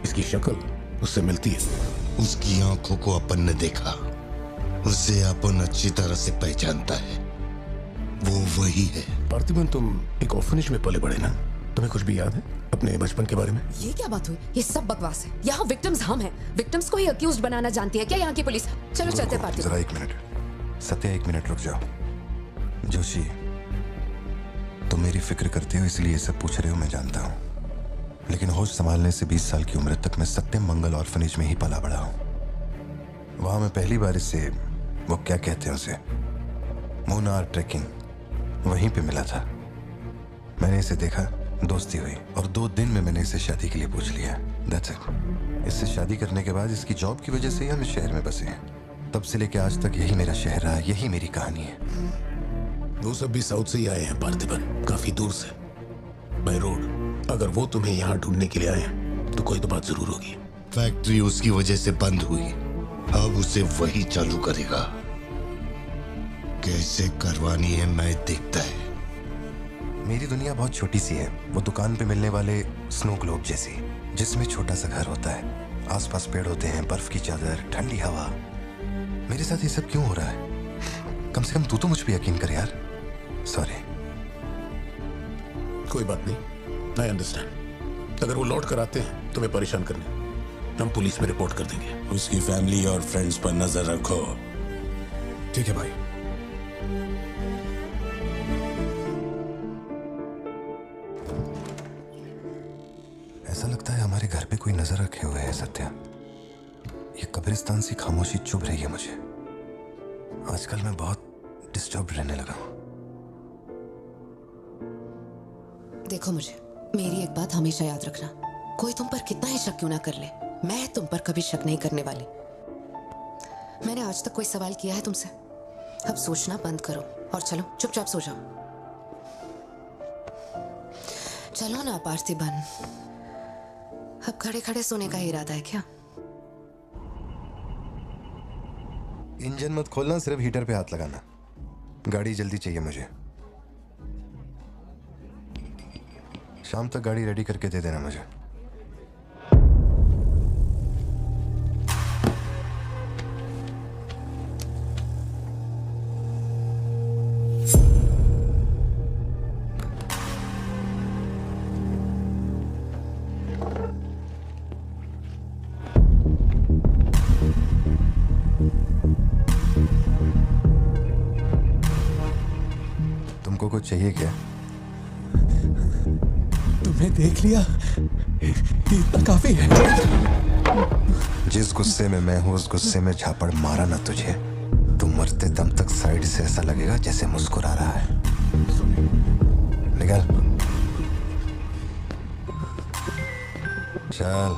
S2: इसकी शक्ल उससे मिलती है।
S15: उसकी आंखों को अपन ने देखा, उसे अपन अच्छी तरह से पहचानता है। वो वही है।
S2: पार्थिबन, तुम एक ऑर्फनेज में पले बड़े ना? तुम्हें कुछ भी याद है अपने बचपन के बारे में?
S12: ये क्या बात हुई? ये सब बकवास है। यहाँ विक्टिम्स हम हैं। विक्टिम्स को ही अक्यूज्ड बनाना जानती है क्या यहाँ की पुलिस? चलो चलते पार्थिबन।
S1: जरा एक मिनट सत्या, एक मिनट रुक जाओ। जोशी, तुम मेरी फिक्र करते हो इसलिए ये सब पूछ रहे हो, मैं जानता हूँ, लेकिन होश संभालने से 20 साल की उम्र तक मैं सत्यम मंगल ऑर्फनेज में ही पला बड़ा हूँ। वहां मैं पहली बार इससे, वो क्या कहते हैं उसे, मुनार ट्रेकिंग, वहीं पे मिला था। मैंने इसे देखा, दोस्ती हुई और 2 दिन में मैंने इसे शादी के लिए पूछ लिया। That's it। इससे शादी करने के बाद इसकी जॉब की वजह से ही हम इस शहर में बसे हैं। तब से लेकर आज तक यही मेरा शहर रहा, यही मेरी कहानी है।
S2: वो सब भी साउथ से ही आए हैं पार्थिबन, काफी दूर से, बाय रोड। अगर वो तुम्हें यहाँ ढूंढने के लिए आए तो कोई तो बात जरूर होगी।
S15: फैक्ट्री उसकी वजह से बंद हुई, अब उसे वही चालू करेगा। कैसे करवानी है मैं देखता है।
S1: मेरी दुनिया बहुत छोटी सी है, वो दुकान पे मिलने वाले स्नो ग्लोब जैसी। जिसमें छोटा सा घर होता है, आसपास पेड़ होते हैं, बर्फ की चादर, ठंडी हवा। मेरे साथ ये सब क्यों हो रहा है? कम से कम तू तो मुझ पे यकीन कर यार। सॉरी।
S2: कोई बात नहीं, आई अंडरस्टैंड। अगर वो लौट कर आते हैं तुम्हें परेशान करने, हम पुलिस में रिपोर्ट कर देंगे।
S17: उसकी फैमिली और फ्रेंड्स पर नजर रखो।
S5: ठीक है भाई।
S1: ऐसा लगता है हमारे घर पे कोई नजर रखे हुए है सत्या। ये कब्रिस्तान सी खामोशी चुभ रही है मुझे। आजकल मैं बहुत डिस्टर्ब रहने लगा हूं।
S12: देखो मुझे, मेरी एक बात हमेशा याद रखना, कोई तुम पर कितना ही शक क्यों ना कर ले, मैं तुम पर कभी शक नहीं करने वाली। मैंने आज तक कोई सवाल किया है तुमसे? अब सोचना बंद करो और चलो चुपचाप सो जाओ। चलो ना पार्थिबन, अब खड़े खड़े सोने का इरादा है क्या?
S1: इंजन मत खोलना, सिर्फ हीटर पे हाथ लगाना। गाड़ी जल्दी चाहिए मुझे। शाम तक गाड़ी रेडी करके दे देना मुझे। तुमको कुछ चाहिए क्या?
S17: तुम्हें देख लिया, इतना काफी है।
S1: जिस गुस्से में मैं हूं उस गुस्से में झापड़ मारा ना तुझे, तू मरते दम तक साइड से ऐसा लगेगा जैसे मुस्कुरा रहा है। निकल चल।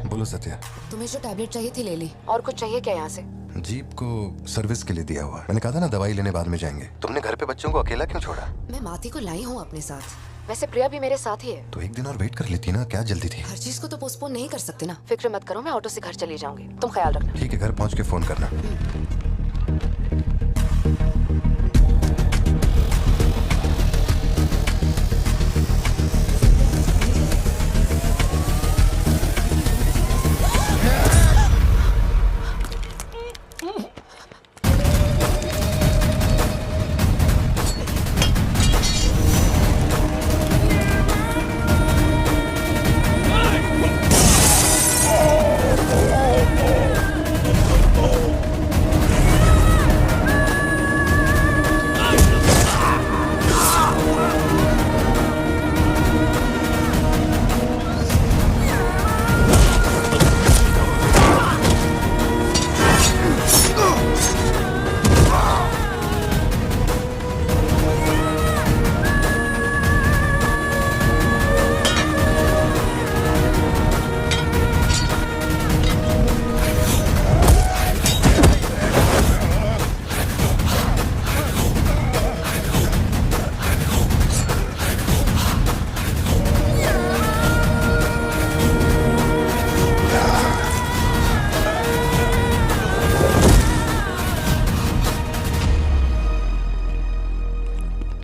S1: बोलो सत्या।
S12: तुम्हें जो टैबलेट चाहिए थी ले ली, और कुछ चाहिए क्या यहाँ से?
S1: जीप को सर्विस के लिए दिया हुआ। मैंने कहा था ना दवाई लेने बाद में जाएंगे। तुमने घर पे बच्चों को अकेला क्यों छोड़ा?
S12: मैं माती को लाई हूँ अपने साथ। वैसे प्रिया भी मेरे साथ ही है।
S1: तो एक दिन और वेट कर लेती ना, क्या जल्दी थी?
S12: हर चीज को तो पोस्टपोन नहीं कर सकते ना। फिक्र मत करो, मैं ऑटो से घर चली जाऊंगी, तुम ख्याल रखना।
S1: ठीक है, घर पहुंच के फोन करना।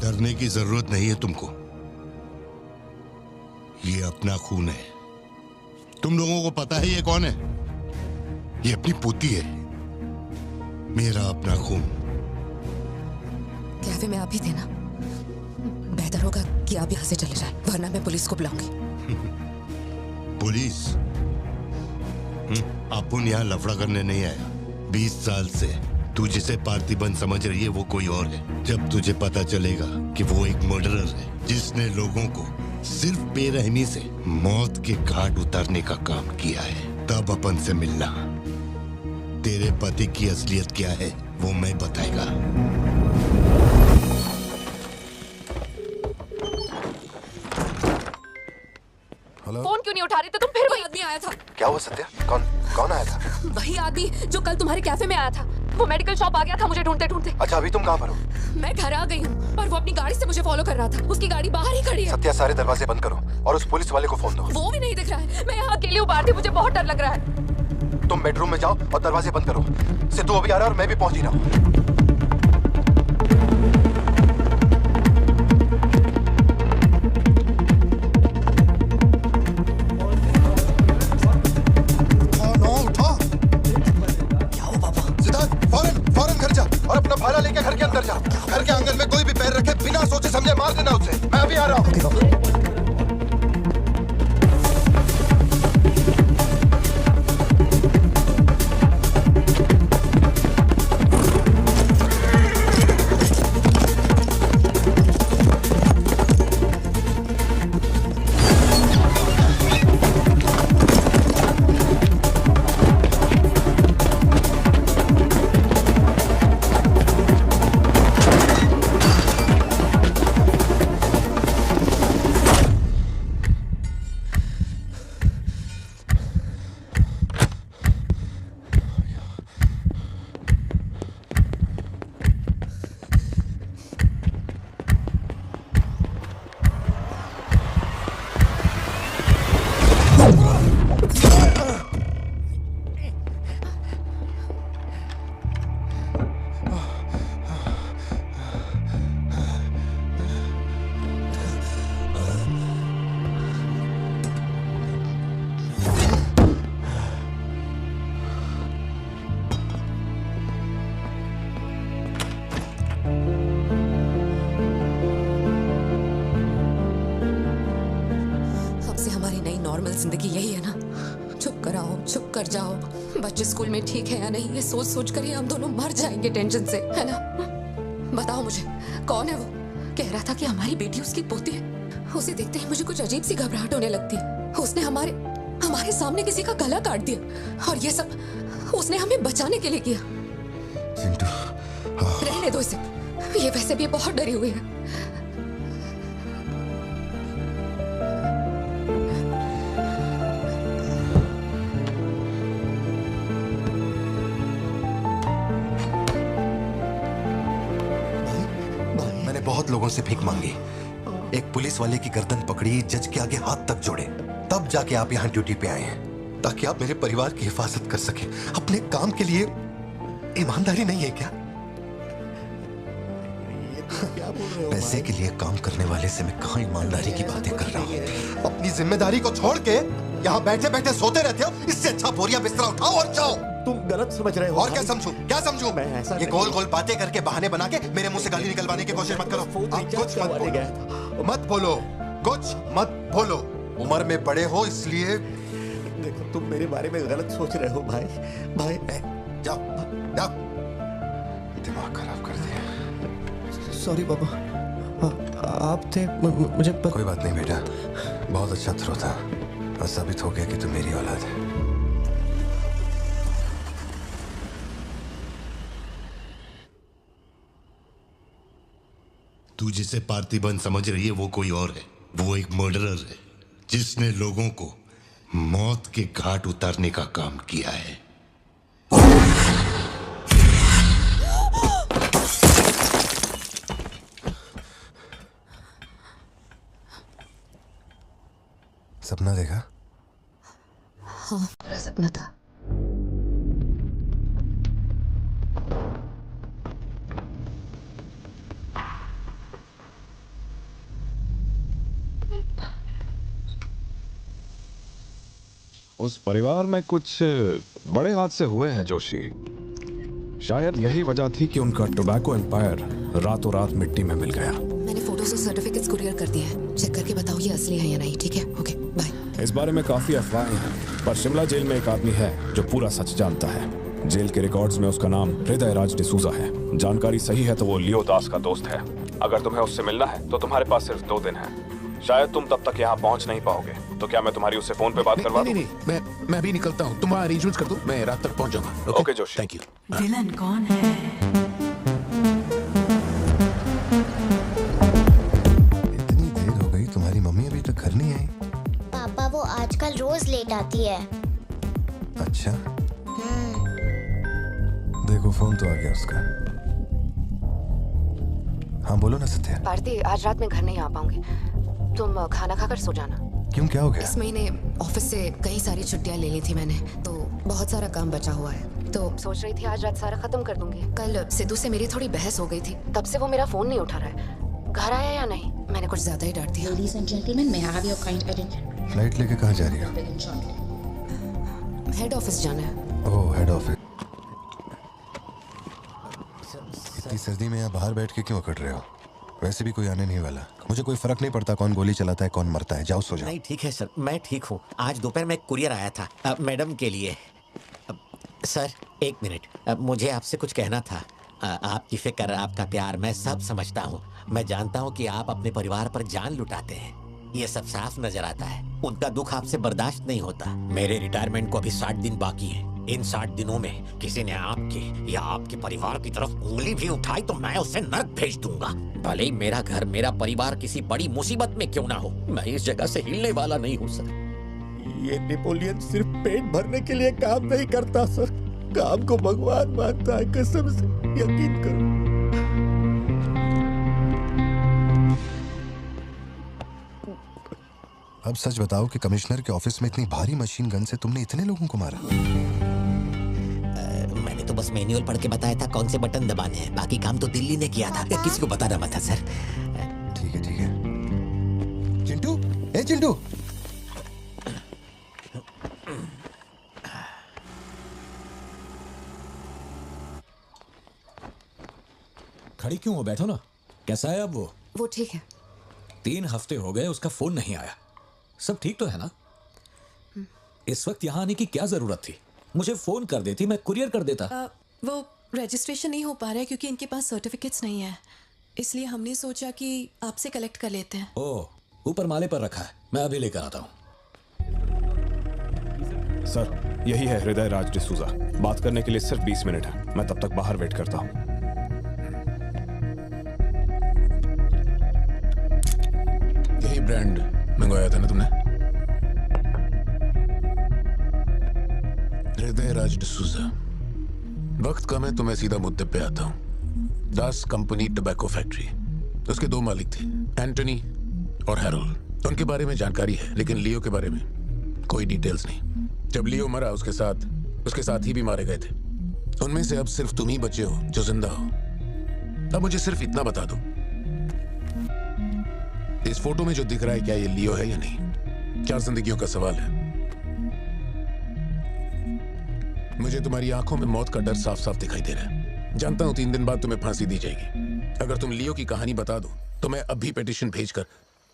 S17: डरने की जरूरत नहीं है तुमको। ये अपना खून है। तुम लोगों को पता है ये कौन है? ये अपनी पोती है, मेरा अपना खून।
S12: कैफे में आप ही थे ना? बेहतर होगा कि आप यहाँ से चले जाएं, वरना मैं पुलिस को बुलाऊंगी।
S17: पुलिस? अपन यहाँ लफड़ा करने नहीं आया। 20 साल से तू जिसे पार्थिबन समझ रही है वो कोई और है। जब तुझे पता चलेगा कि वो एक मर्डरर है जिसने लोगों को सिर्फ बेरहमी से मौत के घाट उतारने का काम किया है, तब अपन से मिलना। तेरे पति की असलियत क्या है वो मैं बताएगा।
S1: हेलो?
S12: फोन क्यों नहीं उठा रहे थे तुम? फिर कोई आदमी आया था।
S1: क्या हुआ सत्या? कौन आया था?
S12: वही आदमी जो कल तुम्हारे कैफे में आया था। वो मेडिकल शॉप आ गया था मुझे ढूंढते ढूंढते।
S1: अच्छा, अभी तुम कहाँ पर हो?
S12: मैं घर आ गई हूँ, पर वो अपनी गाड़ी से मुझे फॉलो कर रहा था। उसकी गाड़ी बाहर ही खड़ी है।
S1: सत्या, सारे दरवाजे बंद करो और उस पुलिस वाले को फोन दो।
S12: वो भी नहीं दिख रहा है। मैं यहाँ अकेली हूँ भारती, मुझे बहुत डर लग रहा है।
S1: तुम बेडरूम में जाओ और दरवाजे बंद करो। सिद्धू अभी आ रहा है और मैं भी पहुंच ही रहा हूँ। चुपचाप भाला लेके घर के अंदर जा। घर के आंगन में कोई भी पैर रखे बिना सोचे समझे मार देना उसे। मैं अभी आ रहा हूँ।
S12: जिंदगी यही है ना, चुप कर आओ, चुप कर जाओ। बच्चे स्कूल में ठीक है या नहीं ये सोच सोच कर ही हम दोनों मर जाएंगे टेंशन से, है ना? बताओ मुझे कौन है वो? कह रहा था कि हमारी बेटी उसकी पोती है। उसे देखते ही मुझे कुछ अजीब सी घबराहट होने लगती है। उसने हमारे सामने किसी का गला काट दिया और ये सब उसने हमें बचाने के लिए किया। रहने दो इसे, ये वैसे भी बहुत डरी हुई है।
S1: बहुत लोगों से भीख मांगी, एक पुलिस वाले की गर्दन पकड़ी, जज के आगे हाथ तक जोड़े, तब जाके आप यहाँ ड्यूटी पे आए हैं ताकि आप मेरे परिवार की हिफाजत कर सके। अपने काम के लिए ईमानदारी नहीं है क्या? पैसे के लिए काम करने वाले से मैं कहाँ ईमानदारी की बातें कर रहा हूँ? अपनी जिम्मेदारी को छोड़ के यहाँ बैठे बैठे सोते रहते हो। इससे अच्छा बोरिया बिस्तरा उठाओ और जाओ।
S18: तुम गलत समझ रहे हो।
S1: और क्या समझूं? क्या समझूं? ये गोल गोल बातें करके बहाने बना के मेरे मुंह से गाली निकलवाने की कोशिश मत करो। आप कुछ मत बोलो, कुछ मत बोलो। उम्र में बड़े हो इसलिए।
S18: देखो तुम मेरे बारे में गलत सोच रहे हो भाई।
S1: जाओ जाओ, दिमाग खराब कर दिया।
S4: सॉरी पापा, आप थे मुझे
S1: कोई बात नहीं बेटा, बहुत अच्छा थ्रो था। साबित हो गया कि तुम मेरी औलाद है।
S17: तू जिसे पार्थिबन समझ रही है वो कोई और है। वो एक मर्डरर है जिसने लोगों को मौत के घाट उतारने का काम किया है।
S1: सपना देखा?
S12: हाँ, मेरा सपना था।
S20: उस परिवार में कुछ बड़े हादसे हुए हैं जोशी। शायद यही वजह थी कि उनका टोबैको एम्पायर रातों रात मिट्टी में मिल गया।
S12: मैंने फोटोज और सर्टिफिकेट्स कुरियर कर दिए हैं, चेक करके बताओ ये असली है या नहीं। ठीक है, ओके बाय।
S20: इस बारे में काफी अफवाहें हैं, पर शिमला जेल में एक आदमी है जो पूरा सच जानता है। जेल के रिकॉर्ड्स में उसका नाम हृदय राज डिसूजा है। जानकारी सही है तो वो लियो दास का दोस्त है। अगर तुम्हें उससे मिलना है तो तुम्हारे पास सिर्फ 2 दिन है। शायद तुम तब तक यहाँ पहुँच नहीं पाओगे, तो क्या मैं तुम्हारी उससे फोन पे बात करवा दूं?
S2: नहीं, मैं भी निकलता हूँ। तुम अरेंजमेंट्स कर दो, मैं रात तक पहुँच जाऊंगा।
S20: Okay Joshi,
S2: thank you.
S16: Villain कौन है?
S1: इतनी देर हो गई, तुम्हारी मम्मी अभी तक घर नहीं आई?
S21: पापा वो आजकल रोज लेट आती है।
S1: अच्छा, देखो फोन तो आ गया उसका। हाँ बोलो ना सत्या।
S12: भारती, आज रात में घर नहीं आ पाऊंगी, तुम खाना खाकर सो जाना।
S1: क्यों, क्या हो गया?
S12: इस महीने ऑफिस से कई सारी छुट्टियां ले ली थी मैंने, तो बहुत सारा काम बचा हुआ है, तो सोच रही थी आज रात सारा खत्म कर दूंगी। कल सिद्धू से मेरी थोड़ी बहस हो गई थी, तब से वो मेरा फोन नहीं उठा रहा है। घर आया या नहीं? मैंने कुछ ज्यादा ही डांट दिया।
S11: Ladies and gentlemen, may I have your kind attention?
S1: Flight लेके कहाँ जा रही हो?
S12: हेड ऑफिस जाना है।
S1: ओह, हेड ऑफिस। इतनी इतनी सर्दी में यहाँ बाहर बैठ के क्यों अकड़ रहे हो? वैसे भी कोई आने नहीं वाला। मुझे कोई फर्क नहीं पड़ता कौन गोली चलाता है कौन मरता है। जाओ सो जाओ।
S18: नहीं ठीक है सर, मैं ठीक हूँ। आज दोपहर में कुरियर आया था मैडम के लिए। सर एक मिनट, मुझे आपसे कुछ कहना था। आपकी फिक्र, आपका प्यार मैं सब समझता हूँ। मैं जानता हूँ कि आप अपने परिवार पर जान लुटाते हैं, ये सब साफ नजर आता है। उनका दुख आपसे बर्दाश्त नहीं होता। मेरे रिटायरमेंट को अभी 60 दिन बाकी है। इन 60 दिनों में किसी ने आपके या आपके परिवार की तरफ उंगली भी उठाई तो मैं उसे नर्क भेज दूंगा। भले ही मेरा घर, मेरा परिवार किसी बड़ी मुसीबत में क्यों ना हो, मैं इस जगह से हिलने वाला नहीं हूँ सर। ये नेपोलियन सिर्फ पेट भरने के लिए काम नहीं करता सर, काम को भगवान मानता है। कसम से यकीन करो।
S1: अब सच बताओ कि कमिश्नर के ऑफिस में इतनी भारी मशीन गन से तुमने इतने लोगों को मारा?
S18: मैंने तो बस मैन्युअल पढ़ के बताया था कौन से बटन दबाने हैं, बाकी काम तो दिल्ली ने किया था। किसी को बताना मत था सर।
S1: ठीक है ठीक है। चिंटू, ए चिंटू,
S5: खड़ी क्यों हो? बैठो ना। कैसा है अब
S12: वो ठीक है।
S5: 3 हफ्ते हो गए, उसका फोन नहीं आया। सब ठीक तो है ना? इस वक्त यहाँ आने की क्या जरूरत थी? मुझे फोन कर देती, मैं कुरियर कर देता।
S7: वो रजिस्ट्रेशन नहीं हो पा रहा है क्योंकि इनके पास सर्टिफिकेट्स नहीं है, इसलिए हमने सोचा कि आपसे कलेक्ट कर लेते हैं।
S5: ओह, ऊपर माले पर रखा है, मैं अभी लेकर आता हूँ।
S20: सर यही है हृदय राज डिसूजा। बात करने के लिए सिर्फ 20 मिनट है। मैं तब तक बाहर वेट करता हूँ।
S2: यही ब्रांड मंगवाया था ना तुमने? हृदय राज डिसूजा। वक्त कम है तो मैं सीधा मुद्दे पे आता हूँ। दास कंपनी टोबैको फैक्ट्री, उसके 2 मालिक थे, एंटनी और हैरोल्ड। उनके बारे में जानकारी है, लेकिन लियो के बारे में कोई डिटेल्स नहीं। जब लियो मरा, उसके साथ ही भी मारे गए थे। उनमें से अब सिर्फ तुम ही बचे हो जो जिंदा हो। अब मुझे सिर्फ इतना बता दो, इस फोटो में जो दिख रहा है क्या ये लियो है या नहीं? 4 जिंदगियों का सवाल है। मुझे तुम्हारी आंखों में मौत का डर साफ साफ दिखाई दे रहा है। जानता हूं 3 दिन बाद तुम्हें फांसी दी जाएगी। अगर तुम लियो की कहानी बता दो तो मैं अभी पिटीशन भेजकर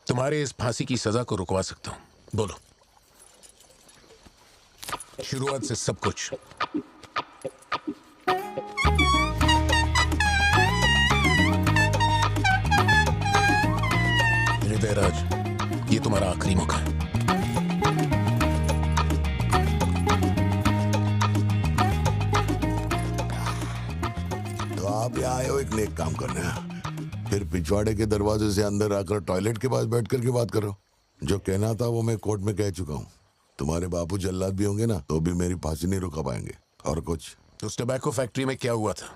S2: तुम्हारे इस फांसी की सजा को रुकवा सकता हूं। बोलो। शुरुआत से सब कुछ। हृदय राज, ये तुम्हारा आखिरी मौका है।
S17: तो आप यहाँ आए हो एक नेक काम करने, फिर पिछवाड़े के दरवाजे से अंदर आकर टॉयलेट के पास बैठ करके बात करो। जो कहना था वो मैं कोर्ट में कह चुका हूँ। तुम्हारे बापू जल्लाद भी होंगे ना तो भी मेरी फांसी नहीं रुका पाएंगे। और कुछ?
S2: उस टोबैको फैक्ट्री में क्या हुआ था?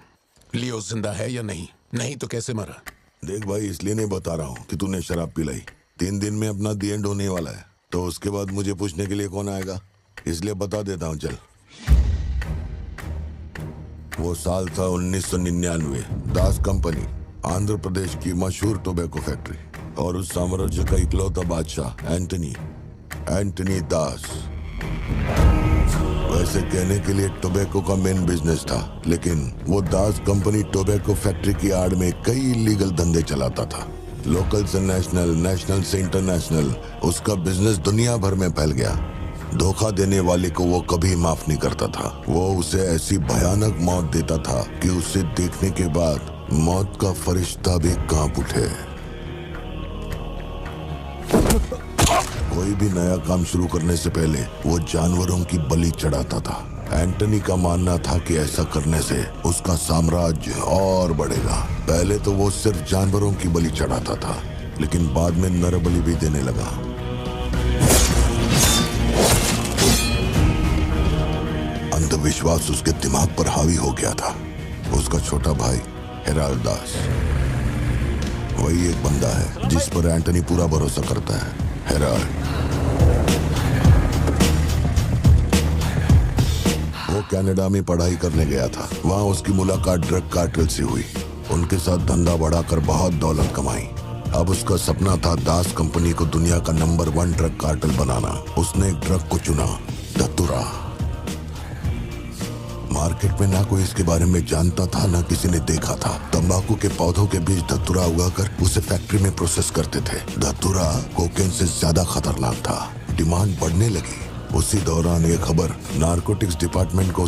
S2: लियो जिंदा है या नहीं? नहीं तो कैसे मरा?
S17: देख भाई, इसलिए नहीं बता रहा हूँ कि तूने शराब पिलाई। 3 दिन में अपना दी एंड होने वाला है, तो उसके बाद मुझे पूछने के लिए कौन आएगा? इसलिए बता देता हूँ। चल, वो साल था 1999। दास कंपनी, आंध्र प्रदेश की मशहूर टोबैको फैक्ट्री, और उस साम्राज्य का इकलौता बादशाह एंटनी दास। वैसे कहने के लिए टोबैको का मेन बिजनेस था, लेकिन वो दास कंपनी टोबैको फैक्ट्री की आड़ में कई इलीगल धंधे चलाता था। लोकल से नेशनल, नेशनल से इंटरनेशनल, उसका बिजनेस दुनिया भर में फैल गया। धोखा देने वाले को वो कभी माफ नहीं करता था। वो उसे ऐसी भयानक मौत देता था कि उसे देखने के बाद मौत का फरिश्ता भी कांप उठे। कोई भी नया काम शुरू करने से पहले वो जानवरों की बलि चढ़ाता था। एंटनी का मानना था कि ऐसा करने से उसका साम्राज्य और बढ़ेगा। पहले तो वो सिर्फ जानवरों की बलि चढ़ाता था, लेकिन बाद में नर बलि भी देने लगा। अंधविश्वास उसके दिमाग पर हावी हो गया था। उसका छोटा भाई हेराल्ड दास, वही एक बंदा है जिस पर एंटनी पूरा भरोसा करता है। हेराल्ड, वो कनाडा में पढ़ाई करने गया था। वहाँ उसकी मुलाकात ड्रग कार्टेल से हुई। उनके साथ धंधा बढ़ाकर बहुत दौलत कमाई। अब उसका सपना था दास कंपनी को दुनिया का नंबर 1 ड्रग कार्टेल बनाना। उसने एक ड्रग को चुना, धतूरा। मार्केट में ना कोई इसके बारे में जानता था, ना किसी ने देखा था। तंबाकू के पौधों के बीच धतूरा उगाकर उसे फैक्ट्री में प्रोसेस करते थे। धतूरा कोकेन से ज्यादा खतरनाक था। डिमांड बढ़ने लगी। उसी दौरान ये खबर नारकोटिक्स डिपार्टमेंट को